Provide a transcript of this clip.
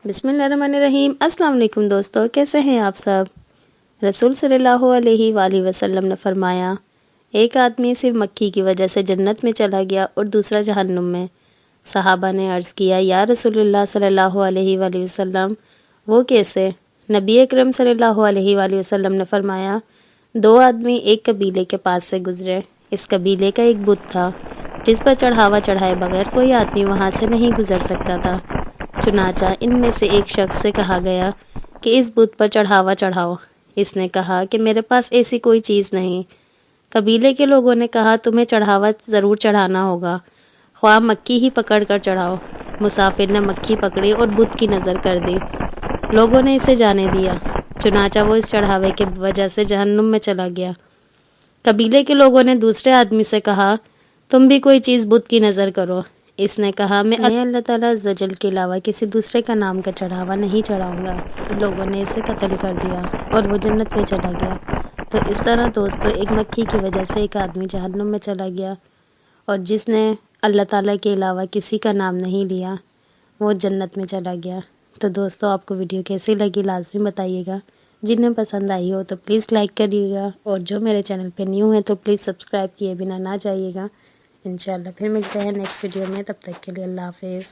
बिस्मिल्लाहिर्रहमानिर्रहीम। अस्सलाम वालेकुम दोस्तों, कैसे हैं आप सब। रसूल सल्लल्लाहु अलैहि वसल्लम ने फरमाया, एक आदमी सिर्फ मक्खी की वजह से जन्नत में चला गया और दूसरा जहन्नुम में। सहाबा ने अर्ज़ किया, या रसूलुल्लाह सल्लल्लाहु अलैहि वसल्लम, वो कैसे। नबी अकरम सल्लल्लाहु अलैहि वसल्लम ने फरमाया, दो आदमी एक कबीले के पास से गुजरे। इस कबीले का एक बुत था जिस पर चढ़ावा चढ़ाए बगैर कोई आदमी वहाँ से नहीं गुजर सकता था। चुनाचा इनमें से एक शख्स से कहा गया कि इस बुत पर चढ़ावा चढ़ाओ। इसने कहा कि मेरे पास ऐसी कोई चीज़ नहीं। कबीले के लोगों ने कहा, तुम्हें चढ़ावा ज़रूर चढ़ाना होगा, ख्वाह मक्खी ही पकड़ कर चढ़ाओ। मुसाफिर ने मक्खी पकड़ी और बुत की नज़र कर दी। लोगों ने इसे जाने दिया। चुनाचा वो इस चढ़ावे के वजह से जहन्नुम में चला गया। कबीले के लोगों ने दूसरे आदमी से कहा, तुम भी कोई चीज़ बुत की नज़र करो। इसने कहा, मैं अल्लाह ताला अज़्ज़ व जल के अलावा किसी दूसरे का नाम का चढ़ावा नहीं चढ़ाऊँगा। लोगों ने इसे कत्ल कर दिया और वो जन्नत में चला गया। तो इस तरह दोस्तों, एक मक्खी की वजह से एक आदमी जहन्नुम में चला गया और जिसने अल्लाह ताला के अलावा किसी का नाम नहीं लिया वो जन्नत में चला गया। तो दोस्तों, आपको वीडियो कैसी लगी लाज़मी बताइएगा। जिन्हें पसंद आई हो तो प्लीज़ लाइक करिएगा और जो मेरे चैनल पे न्यू है तो प्लीज़ सब्सक्राइब किए बिना ना जाइएगा। इंशाल्लाह फिर मिलते हैं नेक्स्ट वीडियो में, तब तक के लिए अल्लाह हाफ़िज़।